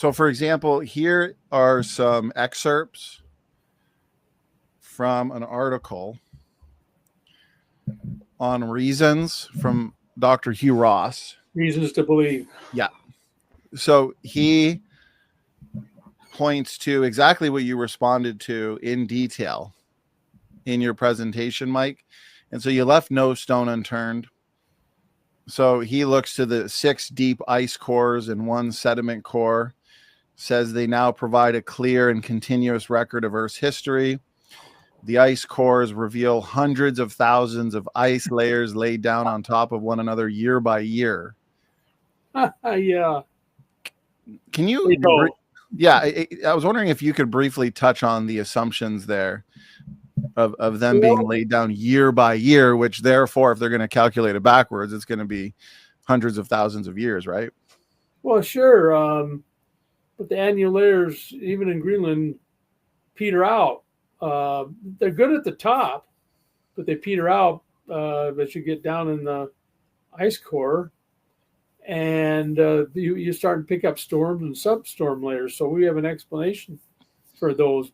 So, for example, here are some excerpts from an article on reasons from Dr. Hugh Ross. Reasons to believe. Yeah. So he points to exactly what you responded to in detail in your presentation, Mike. And so you left no stone unturned. So he looks to the 6 deep ice cores and 1 sediment core, says they now provide a clear and continuous record of Earth's history. The ice cores reveal hundreds of thousands of ice layers laid down on top of one another year by year. Yeah. Can you? I was wondering if you could briefly touch on the assumptions there of them being laid down year by year, which therefore, if they're going to calculate it backwards, it's going to be hundreds of thousands of years, right? Well, sure. But the annual layers, even in Greenland, peter out. They're good at the top, but they peter out as you get down in the ice core. And you start to pick up storms and substorm layers. So we have an explanation for those.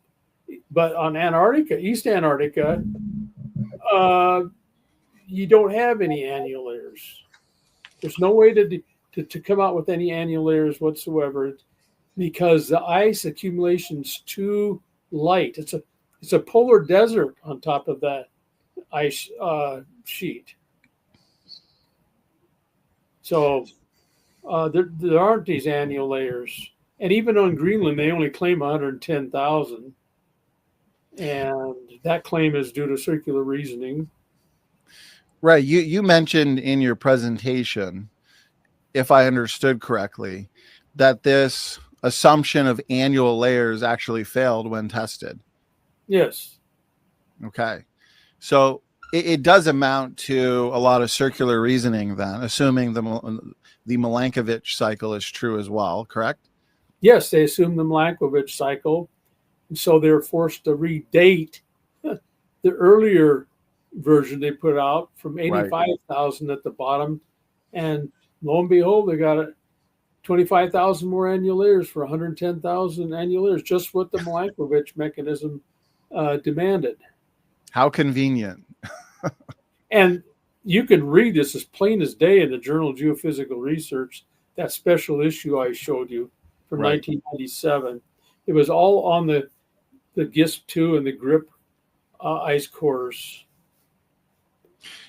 But on Antarctica, East Antarctica, you don't have any annual layers. There's no way to come out with any annual layers whatsoever because the ice accumulation's too light. It's a polar desert on top of that ice sheet. So there aren't these annual layers. And even on Greenland, they only claim 110,000. And that claim is due to circular reasoning. Right. You mentioned in your presentation, if I understood correctly, that this assumption of annual layers actually failed when tested. Yes. Okay. So it does amount to a lot of circular reasoning then, assuming the Milankovitch cycle is true as well, correct? Yes, they assume the Milankovitch cycle. And so they're forced to redate the earlier version they put out from 85,000 at the bottom. And lo and behold, they got 25,000 more annual layers for 110,000 annual layers, just what the Milankovitch mechanism demanded. How convenient. And you can read this as plain as day in the Journal of Geophysical Research, that special issue I showed you from 1997. It was all on the GISP-2 and the GRIP ice cores.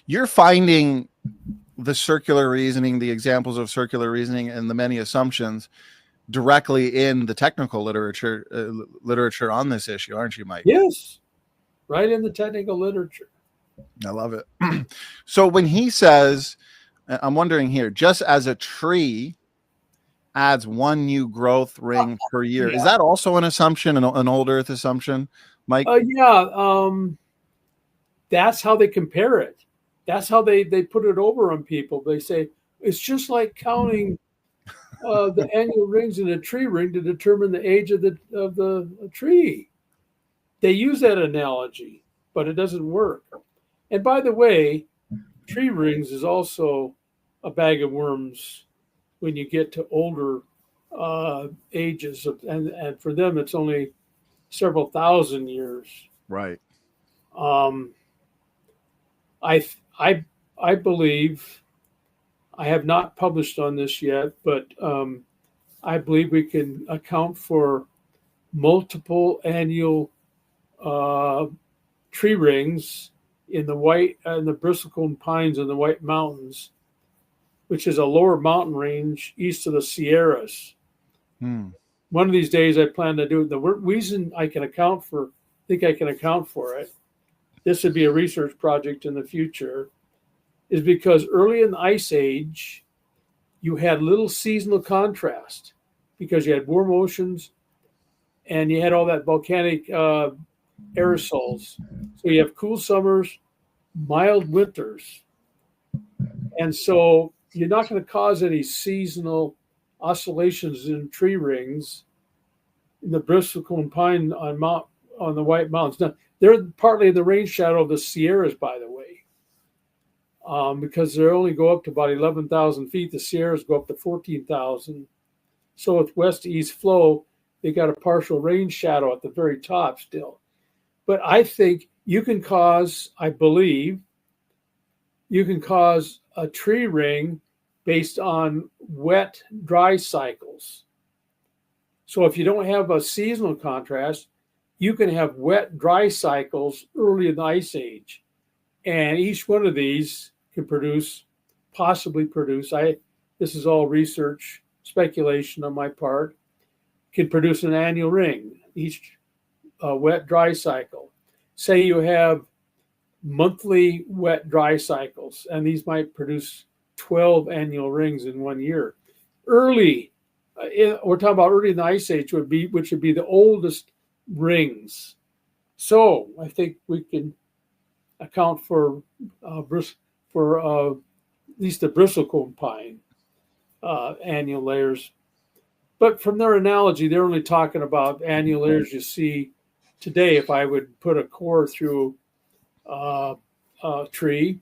You're finding the circular reasoning, the examples of circular reasoning, and the many assumptions directly in the technical literature on this issue, aren't you, Mike? Yes, right in the technical literature. I love it. So when he says, I'm wondering here, just as a tree adds 1 new growth ring per year, is that also an assumption, an old Earth assumption, Mike? That's how they compare it. That's how they put it over on people. They say it's just like counting the annual rings in a tree ring to determine the age of the tree. They use that analogy, but it doesn't work. And by the way, tree rings is also a bag of worms when you get to older ages, and for them it's only several thousand years. Right. I believe, I have not published on this yet, but I believe we can account for multiple annual tree rings in the bristlecone pines in the White Mountains, which is a lower mountain range east of the Sierras. One of these days I plan to do it. The reason I can account for it, this would be a research project in the future, is because early in the Ice Age, you had little seasonal contrast because you had warm oceans and you had all that volcanic aerosols. So you have cool summers, mild winters. And so you're not going to cause any seasonal oscillations in tree rings in the bristlecone pine on the White Mountains. Now, they're partly in the rain shadow of the Sierras, by the way, because they only go up to about 11,000 feet. The Sierras go up to 14,000. So with west to east flow, they got a partial rain shadow at the very top still. But I think I believe, you can cause a tree ring based on wet, dry cycles. So if you don't have a seasonal contrast, you can have wet, dry cycles early in the Ice Age. And each one of these can possibly produce, this is all research, speculation on my part, can produce an annual ring, each wet, dry cycle. Say you have monthly wet, dry cycles, and these might produce 12 annual rings in 1 year. We're talking about early in the Ice Age, which would be the oldest rings. So I think we can account for at least the bristlecone pine annual layers. But from their analogy, they're only talking about annual layers you see today. If I would put a core through a tree,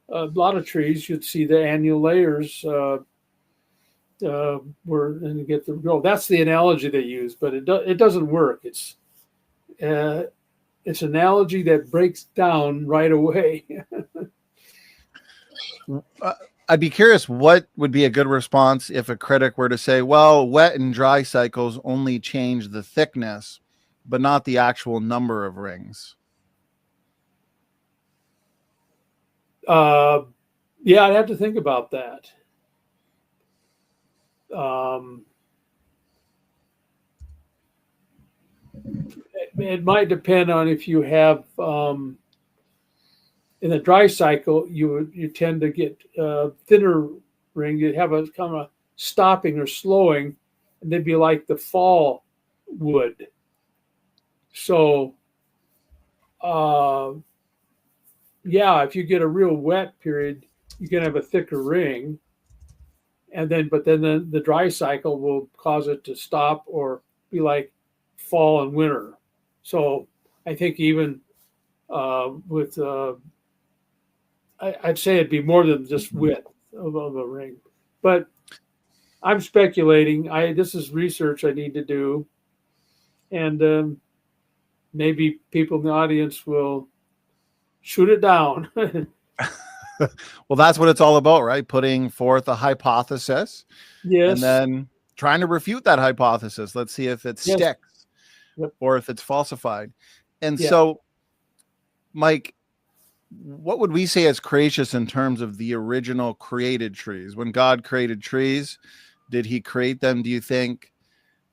a lot of trees, you'd see the annual layers and get the growth. That's the analogy they use, but it doesn't work. It's analogy that breaks down right away. I'd be curious, what would be a good response if a critic were to say, well, wet and dry cycles only change the thickness, but not the actual number of rings? Yeah, I'd have to think about that. It might depend on if you have in the dry cycle, you tend to get thinner ring. You'd have a kind of stopping or slowing, and they'd be like the fall would. So, yeah, if you get a real wet period, you can have a thicker ring, but then the dry cycle will cause it to stop or be like fall and winter. So I think even with I'd say it'd be more than just width of a ring, but I'm speculating. This is research I need to do, and maybe people in the audience will shoot it down. Well, that's what it's all about, right? Putting forth a hypothesis, Yes, and then trying to refute that hypothesis. Let's see if it sticks, yep, or if it's falsified. And yeah. so, Mike, what would we say as creationists in terms of the original created trees? When God created trees, did he create them, do you think,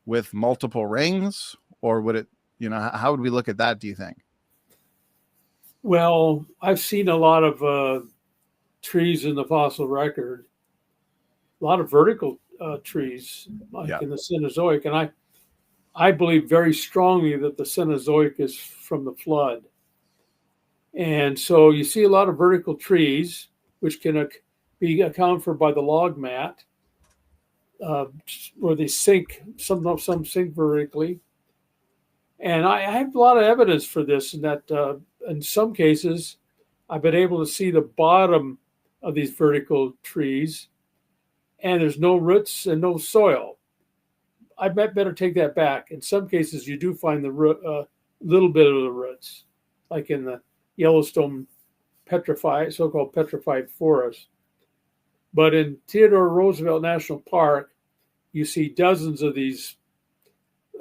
with multiple rings, or would it, how would we look at that, do you think? Well, I've seen a lot of trees in the fossil record, a lot of vertical trees, like in the Cenozoic, and I believe very strongly that the Cenozoic is from the flood. And so you see a lot of vertical trees, which can be accounted for by the log mat, where they sink, some sink vertically. And I have a lot of evidence for this, in that in some cases, I've been able to see the bottom of these vertical trees, and there's no roots and no soil. I better take that back. In some cases, you do find the little bit of the roots, like in the Yellowstone so-called petrified forest. But in Theodore Roosevelt National Park, you see dozens of these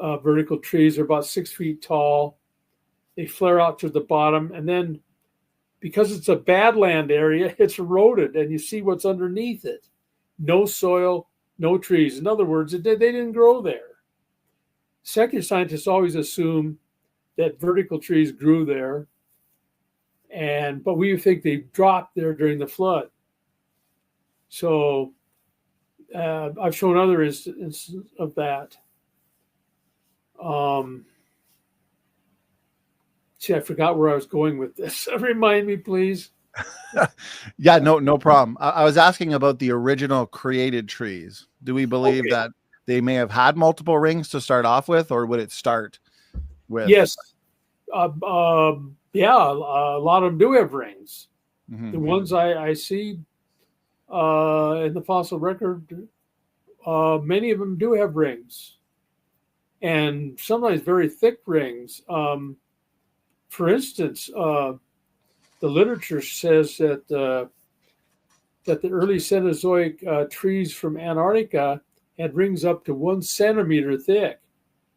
vertical trees. They're about 6 feet tall. They flare out to the bottom, and then because it's a badland area, it's eroded, and you see what's underneath it. No soil, no trees. In other words, they didn't grow there. Secular scientists always assume that vertical trees grew there, but we think they dropped there during the flood. So I've shown other instances of that. See, I forgot where I was going with this. Remind me, please. Yeah, no problem. I was asking about the original created trees. Do we believe that they may have had multiple rings to start off with, or would it start with? Yes. Yeah, a lot of them do have rings. Mm-hmm. The ones I see in the fossil record many of them do have rings, and sometimes very thick rings. For instance, the literature says that the early Cenozoic trees from Antarctica had rings up to 1 centimeter thick.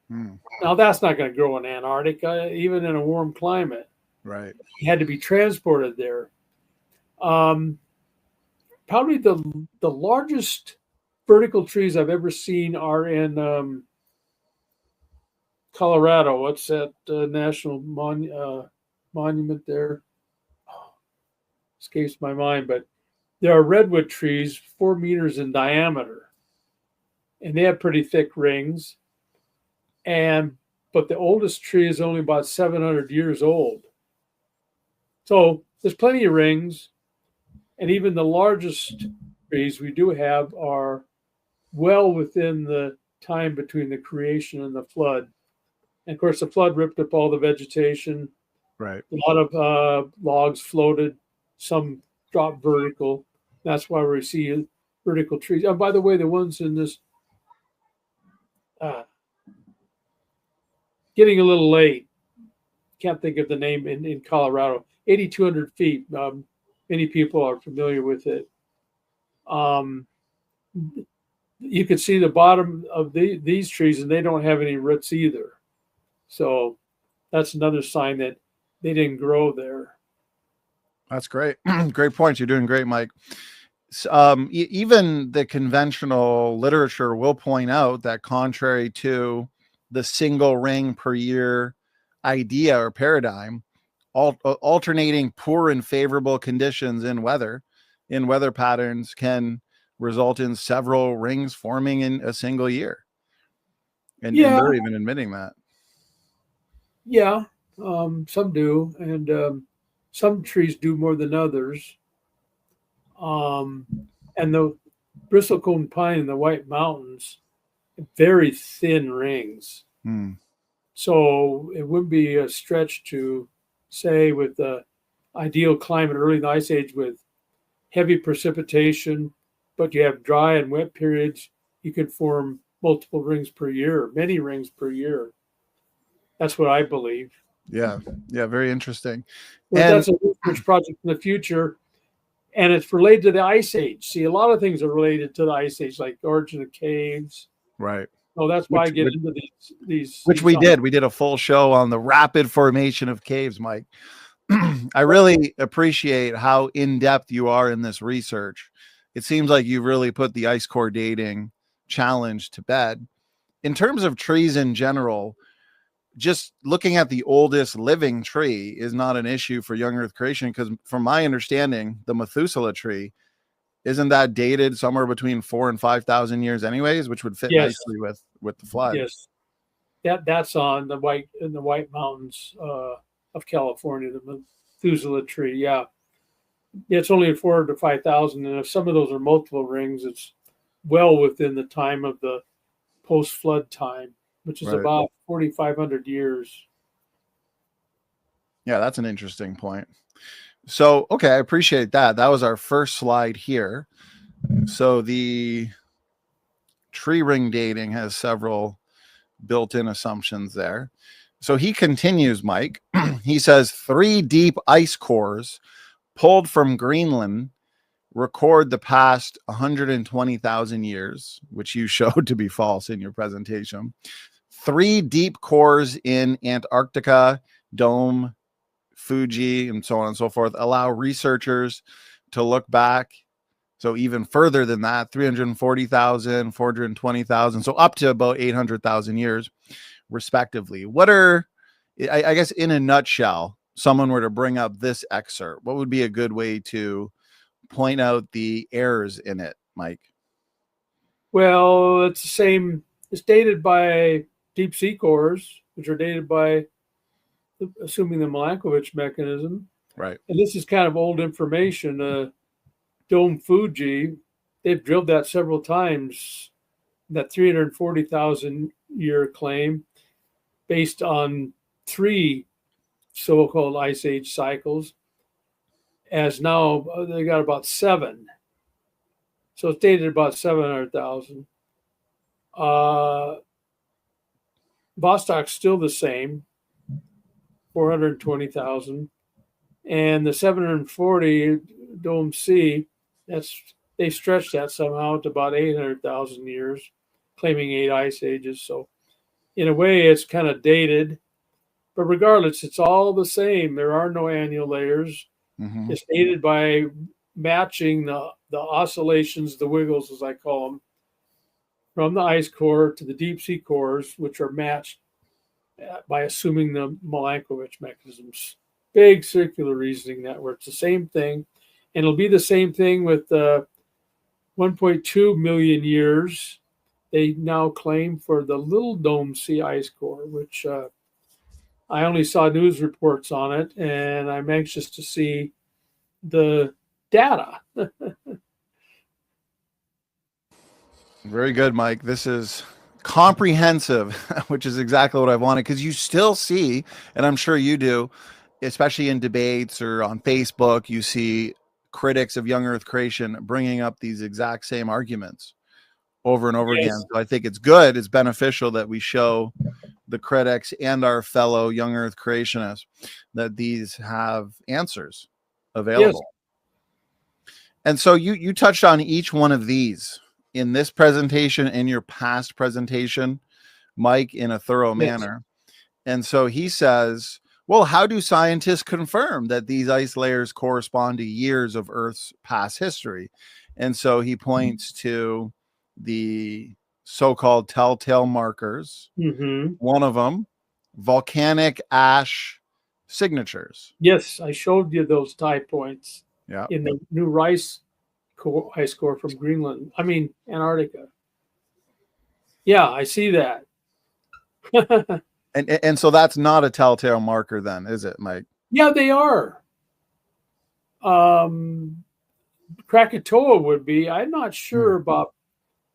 Now, that's not going to grow in Antarctica, even in a warm climate. Right. It had to be transported there. Probably the largest vertical trees I've ever seen are in Colorado. What's that national monument there? Escapes my mind, but there are redwood trees 4 meters in diameter, and they have pretty thick rings. But the oldest tree is only about 700 years old. So there's plenty of rings, and even the largest trees we do have are well within the time between the creation and the flood. And of course, the flood ripped up all the vegetation. Right. A lot of logs floated, some dropped vertical. That's why we see vertical trees. And by the way, the ones in this getting a little late. Can't think of the name in Colorado. 8,200 feet. Many people are familiar with it. You can see the bottom of these trees, and they don't have any roots either. So that's another sign that they didn't grow there. That's great. Great points. You're doing great, Mike. Even the conventional literature will point out that contrary to the single ring per year idea or paradigm, alternating poor and favorable conditions in weather patterns can result in several rings forming in a single year. And they're even admitting that. Yeah, some do. And some trees do more than others. And the bristlecone pine in the White Mountains, very thin rings. So it wouldn't be a stretch to say with the ideal climate early in the Ice Age with heavy precipitation, but you have dry and wet periods, you could form multiple rings per year, many rings per year. That's what I believe. Yeah, very interesting. Well, that's a research project in the future, and it's related to the Ice Age. See, a lot of things are related to the Ice Age, like the origin of caves. Right. So that's why I get into these. Which we did. We did a full show on the rapid formation of caves, Mike. I really appreciate how in-depth you are in this research. It seems like you really put the ice core dating challenge to bed. In terms of trees in general, just looking at the oldest living tree is not an issue for young Earth creation, because from my understanding, the Methuselah tree, isn't that dated somewhere between 4,000 and 5,000 years anyways, which would fit nicely with the flood. Yes. That's on the White Mountains of California, the Methuselah tree. Yeah. It's only 4,000 to 5,000. And if some of those are multiple rings, it's well within the time of the post-flood time, which is about 4,500 years. Yeah, that's an interesting point. So, okay, I appreciate that. That was our first slide here. So the tree ring dating has several built-in assumptions there. So he continues, Mike. He says 3 deep ice cores pulled from Greenland record the past 120,000 years, which you showed to be false in your presentation. 3 deep cores in Antarctica, Dome, Fuji, and so on and so forth allow researchers to look back. So even further than that, 340,000, 420,000, so up to about 800,000 years, respectively. What are, I guess, in a nutshell, someone were to bring up this excerpt, what would be a good way to point out the errors in it, Mike? Well, it's the same. It's dated by deep sea cores, which are dated by assuming the Milankovitch mechanism. Right. And this is kind of old information. Dome Fuji, they've drilled that several times, that 340,000 year claim, based on 3 so-called Ice Age cycles, as now they got about 7. So it's dated about 700,000. Vostok's still the same, 420,000. And the 740 Dome C, they stretched that somehow to about 800,000 years, claiming 8 ice ages. So in a way, it's kind of dated. But regardless, it's all the same. There are no annual layers. Mm-hmm. It's dated by matching the oscillations, the wiggles, as I call them, from the ice core to the deep sea cores, which are matched by assuming the Milankovitch mechanisms. Big circular reasoning that where it's the same thing. And it'll be the same thing with 1.2 million years. They now claim for the Little Dome Sea ice core, which I only saw news reports on it, and I'm anxious to see the data. Very good, Mike. This is comprehensive, which is exactly what I wanted, because you still see, and I'm sure you do, especially in debates or on Facebook, you see critics of young Earth creation bringing up these exact same arguments over and over again. So I think it's good, it's beneficial that we show the critics and our fellow young Earth creationists that these have answers available. Yes. And so you touched on each one of these in this presentation, in your past presentation, Mike, in a thorough manner. And so he says, well, how do scientists confirm that these ice layers correspond to years of Earth's past history? And so he points to the so-called telltale markers. Mm-hmm. One of them, volcanic ash signatures. Yes, I showed you those tie points in the new ice core from Greenland. I mean, Antarctica. Yeah, I see that. and so that's not a telltale marker then, is it, Mike? Yeah, they are. Krakatoa would be. I'm not sure about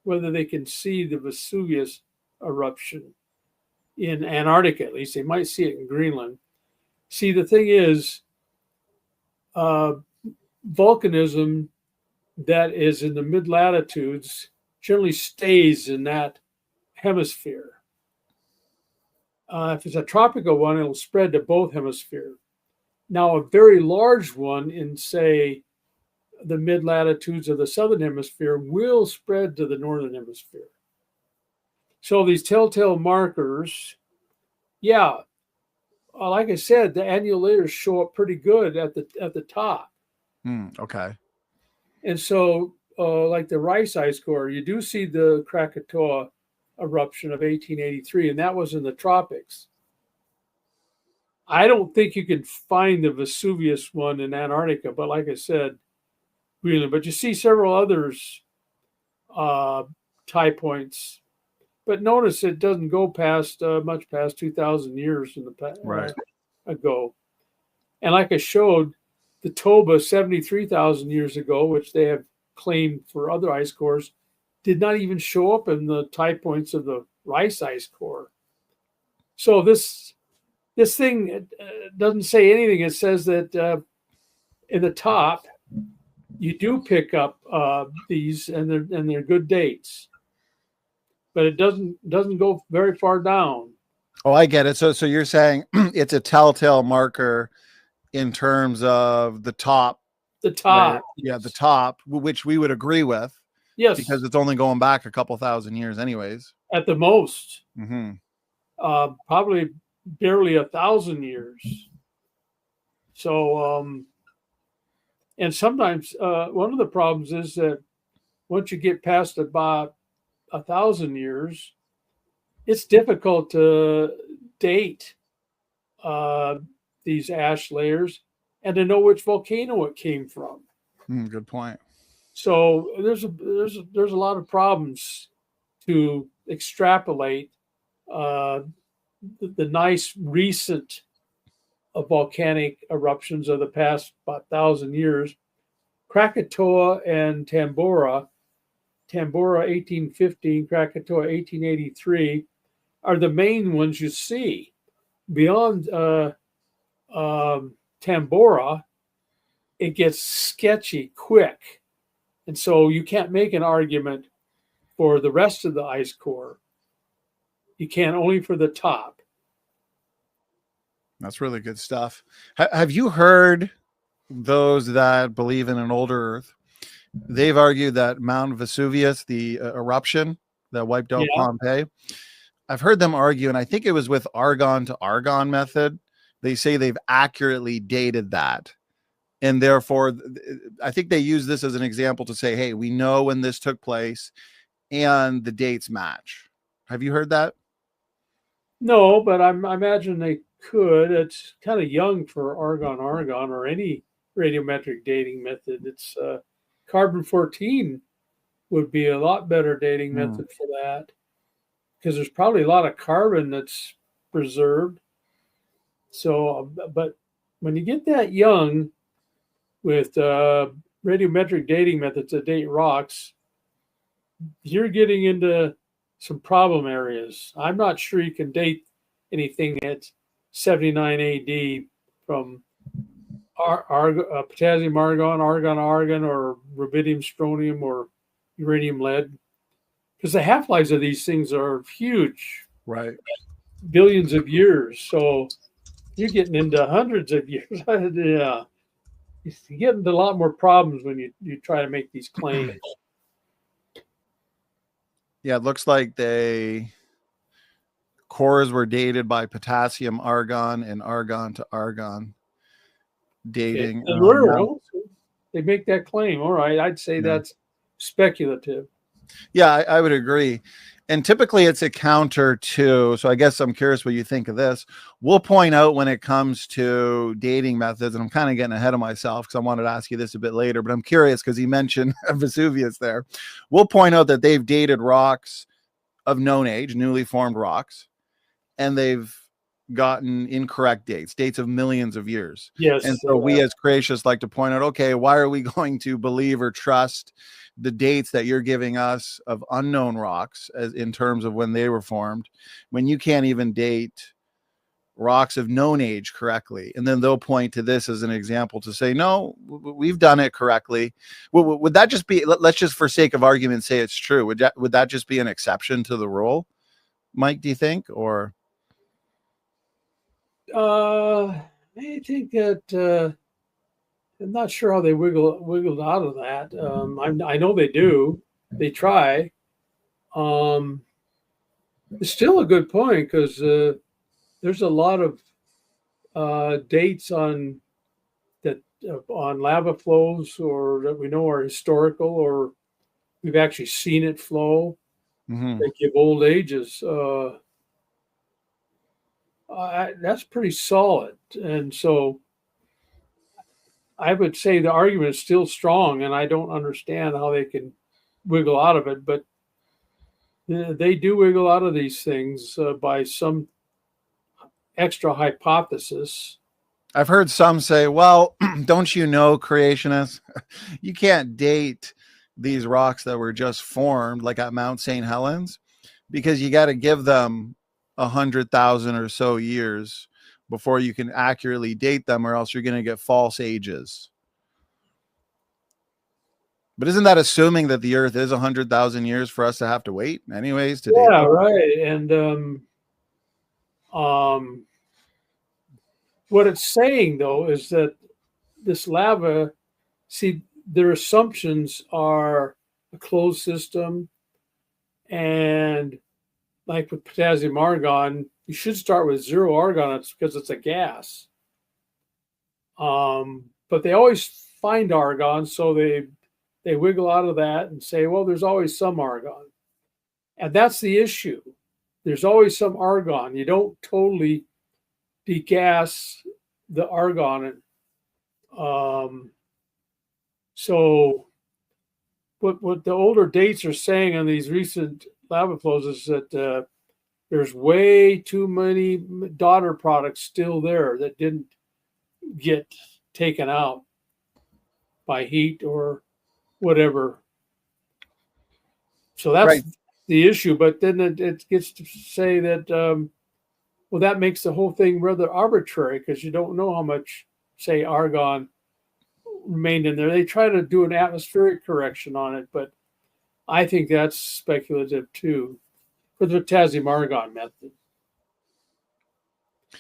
whether they can see the Vesuvius eruption in Antarctica. At least they might see it in Greenland. See, the thing is, volcanism that is in the mid-latitudes generally stays in that hemisphere. If it's a tropical one, it'll spread to both hemispheres. Now, a very large one in, say, the mid-latitudes of the southern hemisphere will spread to the northern hemisphere. So these telltale markers, like I said, the annual layers show up pretty good at the top. Okay. And so, like the Rice ice core, you do see the Krakatoa eruption of 1883, and that was in the tropics. I don't think you can find the Vesuvius one in Antarctica, but like I said, Greenland. But you see several others tie points. But notice it doesn't go past much past 2,000 years in the past ago. And like I showed, the Toba 73,000 years ago, which they have claimed for other ice cores, did not even show up in the tie points of the Rice ice core. So this thing doesn't say anything. It says that in the top, you do pick up these, and they're good dates, but it doesn't go very far down. Oh, I get it. So you're saying it's a telltale marker in terms of the top. The top. Layer, the top, which we would agree with. Yes. Because it's only going back a couple thousand years anyways. At the most. Mm-hmm. Probably barely 1,000 years. So, and sometimes one of the problems is that once you get past about 1,000 years, it's difficult to date these ash layers and to know which volcano it came from. Good point. So there's a lot of problems to extrapolate the nice recent volcanic eruptions of the past about 1,000 years. Krakatoa and Tambora 1815, Krakatoa 1883, are the main ones you see. Beyond Tambora, it gets sketchy quick. And so you can't make an argument for the rest of the ice core. You can only for the top. That's really good stuff. Have you heard those that believe in an older Earth? They've argued that Mount Vesuvius, the eruption that wiped out Pompeii, I've heard them argue, and I think it was with argon to argon method. They say they've accurately dated that. And therefore, I think they use this as an example to say, hey, we know when this took place and the dates match. Have you heard that? No, but I imagine they could. It's kind of young for argon or any radiometric dating method. It's carbon-14 would be a lot better dating method for that, because there's probably a lot of carbon that's preserved. So, but when you get that young with radiometric dating methods that date rocks, you're getting into some problem areas. I'm not sure you can date anything at 79 AD from potassium argon, argon, or rubidium strontium, or uranium lead, because the half-lives of these things are huge, right? Billions of years. So you're getting into hundreds of years. Yeah, you get into a lot more problems when you try to make these claims. Yeah, it looks like cores were dated by potassium argon and argon to argon dating. They make that claim. All right, I'd say that's speculative. Yeah, I would agree. And typically it's a counter to, so I guess I'm curious what you think of this. We'll point out when it comes to dating methods, and I'm kind of getting ahead of myself because I wanted to ask you this a bit later, but I'm curious because he mentioned Vesuvius there. We'll point out that they've dated rocks of known age, newly formed rocks, and they've gotten incorrect dates of millions of years. Yes. And so we as creationists like to point out, okay, why are we going to believe or trust the dates that you're giving us of unknown rocks as in terms of when they were formed, when you can't even date rocks of known age correctly? And then they'll point to this as an example to say, no, we've done it correctly. Would that just be, let's just for sake of argument say it's true, would that just be an exception to the rule, Mike, do you think? Or I think that I'm not sure how they wiggled out of that. I know they do. They try. It's still a good point, because there's a lot of dates on lava flows, or that we know are historical, or we've actually seen it flow. They give old ages. That's pretty solid. And so I would say the argument is still strong, and I don't understand how they can wiggle out of it, but they do wiggle out of these things by some extra hypothesis. I've heard some say, well, don't you know, creationists, you can't date these rocks that were just formed like at Mount St. Helens, because you got to give them 100,000 or so years before you can accurately date them, or else you're going to get false ages. But isn't that assuming that the Earth is 100,000 years for us to have to wait anyways to date them? Right. And what it's saying, though, is that this lava, see, their assumptions are a closed system, and like with potassium argon, you should start with 0 argon because it's a gas. But they always find argon, so they wiggle out of that and say, well, there's always some argon. And that's the issue. There's always some argon. You don't totally degas the argon. So what the older dates are saying on these recent lava flows is that there's way too many daughter products still there that didn't get taken out by heat or whatever. So that's right. The issue. But then it gets to say that, well, that makes the whole thing rather arbitrary, because you don't know how much, say, argon remained in there. They try to do an atmospheric correction on it, but I think that's speculative too, for the potassium-argon method.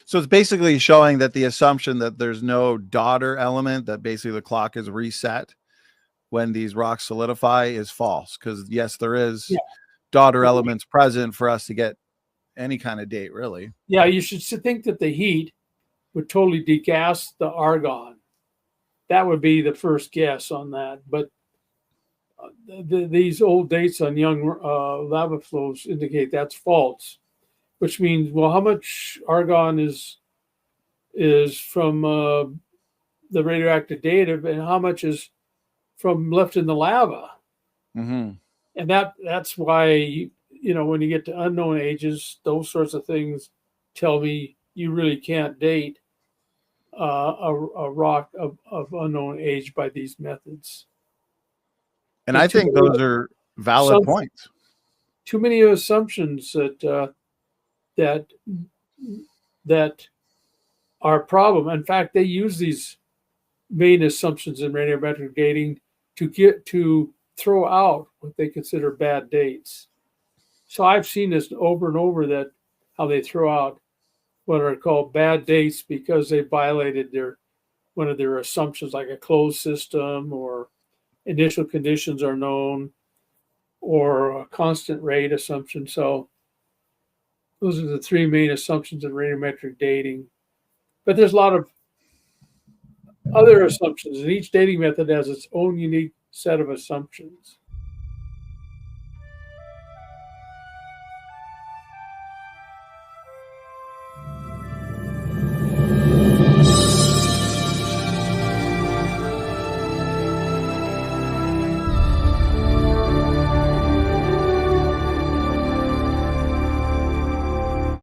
So it's basically showing that the assumption that there's no daughter element, that basically the clock is reset when these rocks solidify, is false. Because yes, there is daughter elements present for us to get any kind of date, really. Yeah, you should think that the heat would totally degas the argon. That would be the first guess on that. But these old dates on young lava flows indicate that's false, which means, well, how much argon is from the radioactive datum, and how much is from left in the lava? Mm-hmm. And that's why when you get to unknown ages, those sorts of things tell me you really can't date a rock of unknown age by these methods. And I think those are valid points. Too many assumptions that are a problem. In fact, they use these main assumptions in radiometric dating to throw out what they consider bad dates. So I've seen this over and over, that how they throw out what are called bad dates because they violated one of their assumptions, like a closed system, or initial conditions are known, or a constant rate assumption. So those are the three main assumptions in radiometric dating. But there's a lot of other assumptions, and each dating method has its own unique set of assumptions.